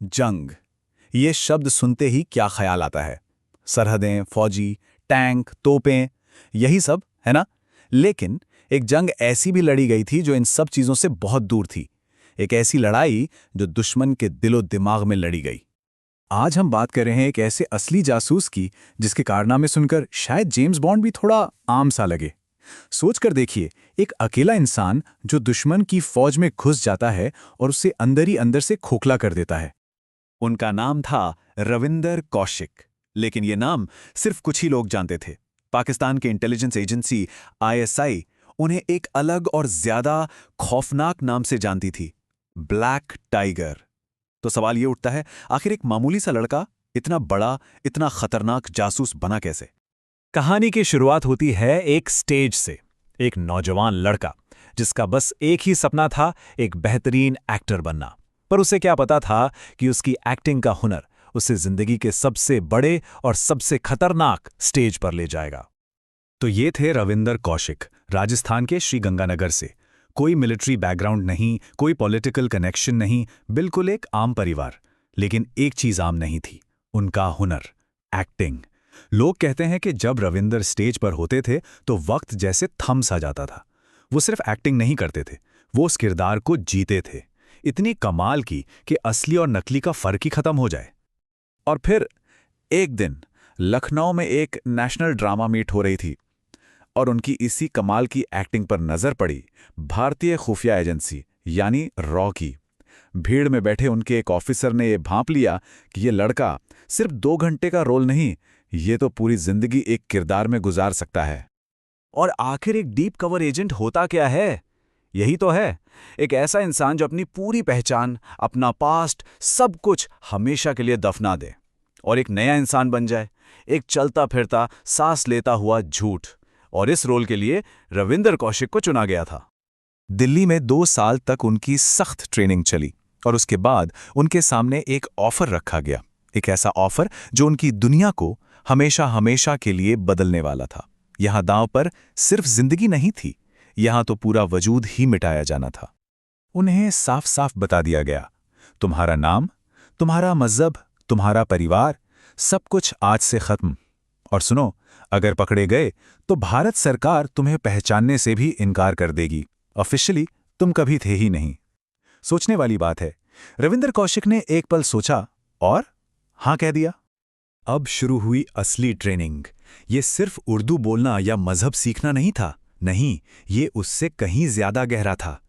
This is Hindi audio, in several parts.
जंग। ये शब्द सुनते ही क्या ख्याल आता है? सरहदें, फौजी, टैंक, तोपें, यही सब है ना? लेकिन एक जंग ऐसी भी लड़ी गई थी जो इन सब चीजों से बहुत दूर थी। एक ऐसी लड़ाई जो दुश्मन के दिलो दिमाग में लड़ी गई। आज हम बात कर रहे हैं एक ऐसे असली जासूस की जिसके कारनामे सुनकर शायद जेम्स बॉन्ड भी थोड़ा आम सा लगे। सोच कर देखिए, एक अकेला इंसान जो दुश्मन की फौज में घुस जाता है और उसे अंदर ही अंदर से खोखला कर देता है। उनका नाम था रविंदर कौशिक। लेकिन ये नाम सिर्फ कुछ ही लोग जानते थे। पाकिस्तान की इंटेलिजेंस एजेंसी आईएसआई उन्हें एक अलग और ज्यादा खौफनाक नाम से जानती थी, ब्लैक टाइगर। तो सवाल ये उठता है, आखिर एक मामूली सा लड़का इतना बड़ा, इतना खतरनाक जासूस बना कैसे? कहानी की शुरुआत होती है एक स्टेज से। एक नौजवान लड़का जिसका बस एक ही सपना था, एक बेहतरीन एक्टर बनना। पर उसे क्या पता था कि उसकी एक्टिंग का हुनर उसे जिंदगी के सबसे बड़े और सबसे खतरनाक स्टेज पर ले जाएगा। तो ये थे रविंदर कौशिक, राजस्थान के श्रीगंगानगर से। कोई मिलिट्री बैकग्राउंड नहीं, कोई पॉलिटिकल कनेक्शन नहीं, बिल्कुल एक आम परिवार। लेकिन एक चीज आम नहीं थी, उनका हुनर, एक्टिंग। लोग कहते हैं कि जब रविंदर स्टेज पर होते थे तो वक्त जैसे थम सा जाता था। वो सिर्फ एक्टिंग नहीं करते थे, वो उस किरदार को जीते थे। इतनी कमाल की कि असली और नकली का फर्क ही खत्म हो जाए। और फिर एक दिन लखनऊ में एक नेशनल ड्रामा मीट हो रही थी और उनकी इसी कमाल की एक्टिंग पर नजर पड़ी भारतीय खुफिया एजेंसी यानी रॉ की। भीड़ में बैठे उनके एक ऑफिसर ने यह भांप लिया कि यह लड़का सिर्फ 2 घंटे का रोल नहीं, ये तो पूरी जिंदगी एक किरदार में गुजार सकता है। और आखिर एक डीप कवर एजेंट होता क्या है? यही तो है, एक ऐसा इंसान जो अपनी पूरी पहचान, अपना पास्ट, सब कुछ हमेशा के लिए दफना दे और एक नया इंसान बन जाए, एक चलता फिरता, सांस लेता हुआ झूठ। और इस रोल के लिए रविंदर कौशिक को चुना गया था। दिल्ली में 2 साल तक उनकी सख्त ट्रेनिंग चली और उसके बाद उनके सामने एक ऑफर रखा गया। एक ऐसा ऑफर जो उनकी दुनिया को हमेशा हमेशा के लिए बदलने वाला था। यहां दांव पर सिर्फ जिंदगी नहीं थी, यहां तो पूरा वजूद ही मिटाया जाना था। उन्हें साफ साफ बता दिया गया, तुम्हारा नाम, तुम्हारा मजहब, तुम्हारा परिवार, सब कुछ आज से खत्म। और सुनो, अगर पकड़े गए तो भारत सरकार तुम्हें पहचानने से भी इनकार कर देगी। ऑफिशियली तुम कभी थे ही नहीं। सोचने वाली बात है। रविंदर कौशिक ने एक पल सोचा और हां कह दिया। अब शुरू हुई असली ट्रेनिंग। ये सिर्फ उर्दू बोलना या मजहब सीखना नहीं था, नहीं, ये उससे कहीं ज्यादा गहरा था।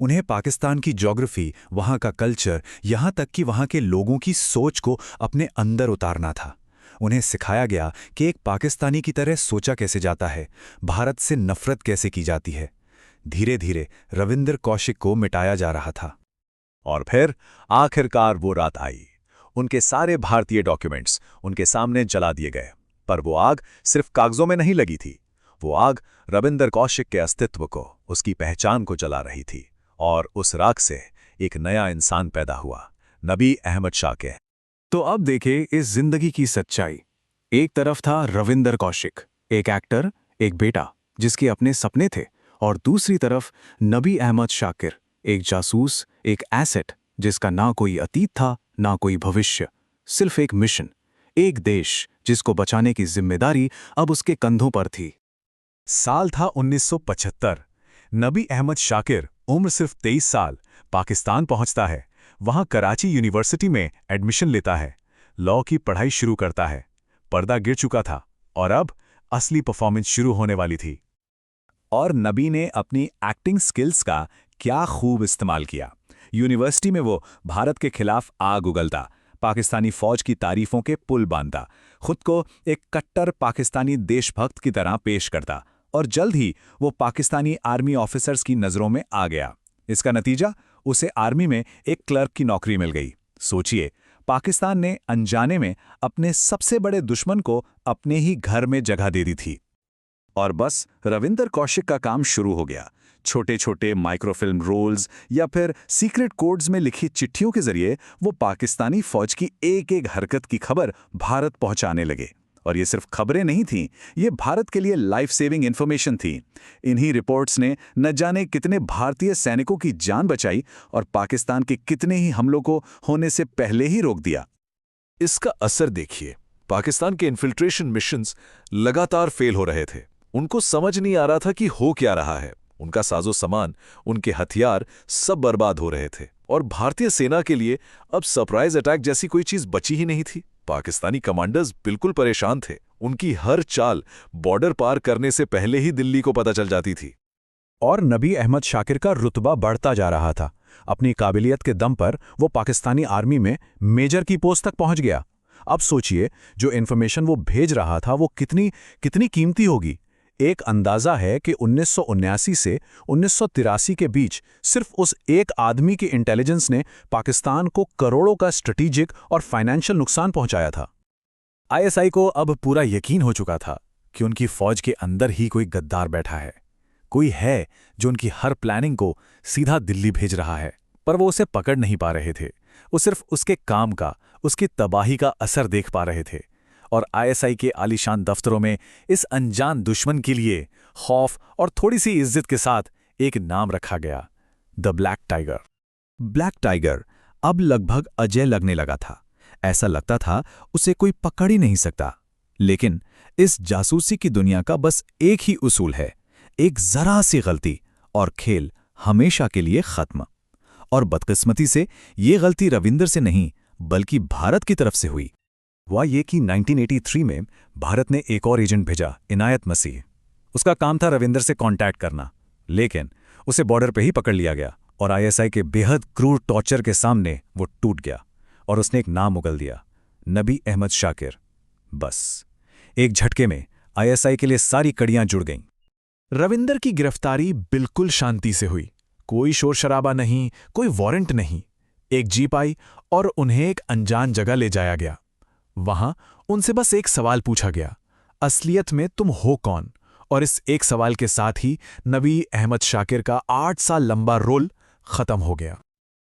उन्हें पाकिस्तान की ज्योग्राफी, वहां का कल्चर, यहां तक कि वहां के लोगों की सोच को अपने अंदर उतारना था। उन्हें सिखाया गया कि एक पाकिस्तानी की तरह सोचा कैसे जाता है, भारत से नफरत कैसे की जाती है। धीरे धीरे रविंदर कौशिक को मिटाया जा रहा था। और फिर आखिरकार वो रात आई। उनके सारे भारतीय डॉक्यूमेंट्स उनके सामने जला दिए गए। पर वो आग सिर्फ कागजों में नहीं लगी थी, वो आग रविंदर कौशिक के अस्तित्व को, उसकी पहचान को जला रही थी। और उस राख से एक नया इंसान पैदा हुआ, नबी अहमद शाकिर। तो अब देखें इस जिंदगी की सच्चाई। एक तरफ था रविंदर कौशिक, एक एक्टर, एक बेटा जिसके अपने सपने थे, और दूसरी तरफ नबी अहमद शाकिर, एक जासूस, एक एसेट जिसका ना कोई अतीत था ना कोई भविष्य, सिर्फ एक मिशन, एक देश जिसको बचाने की जिम्मेदारी अब उसके कंधों पर थी। साल था 1975। नबी अहमद शाकिर, उम्र सिर्फ 23 साल, पाकिस्तान पहुंचता है। वहां कराची यूनिवर्सिटी में एडमिशन लेता है, लॉ की पढ़ाई शुरू करता है। पर्दा गिर चुका था और अब असली परफॉर्मेंस शुरू होने वाली थी। और नबी ने अपनी एक्टिंग स्किल्स का क्या खूब इस्तेमाल किया। यूनिवर्सिटी में वो भारत के खिलाफ आग उगलता, पाकिस्तानी फौज की तारीफों के पुल बांधता, खुद को एक कट्टर पाकिस्तानी देशभक्त की तरह पेश करता, और जल्द ही वो पाकिस्तानी आर्मी ऑफिसर्स की नजरों में आ गया। इसका नतीजा, उसे आर्मी में एक क्लर्क की नौकरी मिल गई। सोचिए, पाकिस्तान ने अनजाने में अपने सबसे बड़े दुश्मन को अपने ही घर में जगह दे दी थी। और बस रविंदर कौशिक का काम शुरू हो गया। छोटे छोटे माइक्रोफिल्म रोल्स या फिर सीक्रेट कोड्स में लिखी चिट्ठियों के जरिए वो पाकिस्तानी फौज की एक एक हरकत की खबर भारत पहुंचाने लगे। और ये सिर्फ खबरें नहीं थीं, ये भारत के लिए लाइफ सेविंग इन्फॉर्मेशन थी। इन्हीं रिपोर्ट्स ने न जाने कितने भारतीय सैनिकों की जान बचाई और पाकिस्तान के कितने ही हमलों को होने से पहले ही रोक दिया। इसका असर देखिए, पाकिस्तान के इन्फिल्ट्रेशन मिशंस लगातार फेल हो रहे थे। उनको समझ नहीं आ रहा था कि हो क्या रहा है। उनका साजो सामान, उनके हथियार सब बर्बाद हो रहे थे और भारतीय सेना के लिए अब सरप्राइज अटैक जैसी कोई चीज बची ही नहीं थी। पाकिस्तानी कमांडर्स बिल्कुल परेशान थे। उनकी हर चाल बॉर्डर पार करने से पहले ही दिल्ली को पता चल जाती थी। और नबी अहमद शाकिर का रुतबा बढ़ता जा रहा था। अपनी काबिलियत के दम पर वो पाकिस्तानी आर्मी में मेजर की पोस्ट तक पहुंच गया। अब सोचिए, जो इन्फॉर्मेशन वो भेज रहा था वो कितनी कीमती होगी। एक अंदाजा है कि 1979 से 1983 के बीच सिर्फ उस एक आदमी के इंटेलिजेंस ने पाकिस्तान को करोड़ों का स्ट्रेटेजिक और फाइनेंशियल नुकसान पहुंचाया था। आईएसआई को अब पूरा यकीन हो चुका था कि उनकी फौज के अंदर ही कोई गद्दार बैठा है, कोई है जो उनकी हर प्लानिंग को सीधा दिल्ली भेज रहा है। पर वो उसे पकड़ नहीं पा रहे थे। वो सिर्फ उसके काम का, उसकी तबाही का असर देख पा रहे थे। और आईएसआई के आलीशान दफ्तरों में इस अनजान दुश्मन के लिए खौफ और थोड़ी सी इज्जत के साथ एक नाम रखा गया, the black tiger. Black tiger अब लगभग अजय लगने लगा था। ऐसा लगता था उसे कोई पकड़ ही नहीं सकता। लेकिन इस जासूसी की दुनिया का बस एक ही उसूल है, एक जरा सी गलती और खेल हमेशा के लिए खत्म। और बदकिस्मती से ये गलती रविंदर से नहीं बल्कि भारत की तरफ से हुई। हुआ ये कि 1983 में भारत ने एक और एजेंट भेजा, इनायत मसीह। उसका काम था रविंदर से कांटेक्ट करना, लेकिन उसे बॉर्डर पे ही पकड़ लिया गया और आईएसआई के बेहद क्रूर टॉर्चर के सामने वो टूट गया और उसने एक नाम उगल दिया, नबी अहमद शाकिर। बस एक झटके में आईएसआई के लिए सारी कड़ियां जुड़ गईं। रविंदर की गिरफ्तारी बिल्कुल शांति से हुई। कोई शोर शराबा नहीं, कोई वारंट नहीं। एक जीप आई और उन्हें एक अनजान जगह ले जाया गया। वहां उनसे बस एक सवाल पूछा गया, असलियत में तुम हो कौन? और इस एक सवाल के साथ ही नबी अहमद शाकिर का 8 साल लंबा रोल खत्म हो गया।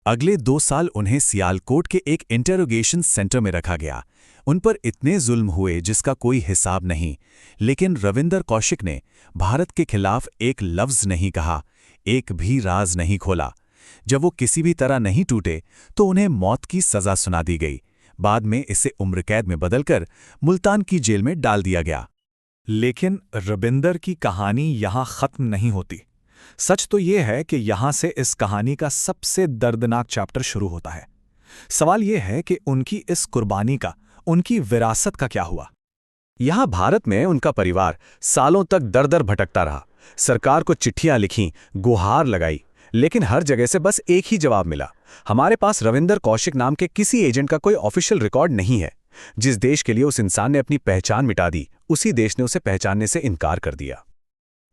अगले 2 साल उन्हें सियालकोट के एक इंटेरोगेशन सेंटर में रखा गया। उन पर इतने जुल्म हुए जिसका कोई हिसाब नहीं, लेकिन रविंदर कौशिक ने भारत के खिलाफ एक लफ्ज नहीं कहा, एक भी राज नहीं खोला। जब वो किसी भी तरह नहीं टूटे तो उन्हें मौत की सजा सुना दी गई। बाद में इसे उम्र कैद में बदलकर मुल्तान की जेल में डाल दिया गया। लेकिन रविंदर की कहानी यहां खत्म नहीं होती। सच तो यह है कि यहां से इस कहानी का सबसे दर्दनाक चैप्टर शुरू होता है। सवाल यह है कि उनकी इस कुर्बानी का, उनकी विरासत का क्या हुआ? यहां भारत में उनका परिवार सालों तक दर-दर भटकता रहा। सरकार को चिट्ठियां लिखीं, गुहार लगाई, लेकिन हर जगह से बस एक ही जवाब मिला, हमारे पास रविंदर कौशिक नाम के किसी एजेंट का कोई ऑफिशियल रिकॉर्ड नहीं है। जिस देश के लिए उस इंसान ने अपनी पहचान मिटा दी, उसी देश ने उसे पहचानने से इनकार कर दिया।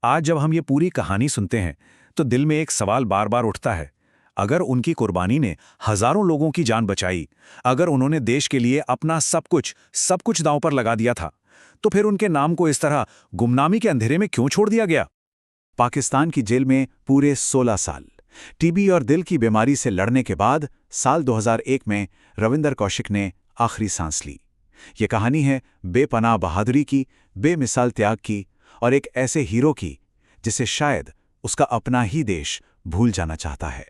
आज जब हम ये पूरी कहानी सुनते हैं तो दिल में एक सवाल बार बार उठता है, अगर उनकी कुर्बानी ने हजारों लोगों की जान बचाई, अगर उन्होंने देश के लिए अपना सब कुछ दांव पर लगा दिया था, तो फिर उनके नाम को इस तरह गुमनामी के अंधेरे में क्यों छोड़ दिया गया? पाकिस्तान की जेल में पूरे 16 साल टीबी और दिल की बीमारी से लड़ने के बाद साल 2001 में रविंदर कौशिक ने आखिरी सांस ली। ये कहानी है बेपनाह बहादुरी की, बेमिसाल त्याग की और एक ऐसे हीरो की जिसे शायद उसका अपना ही देश भूल जाना चाहता है।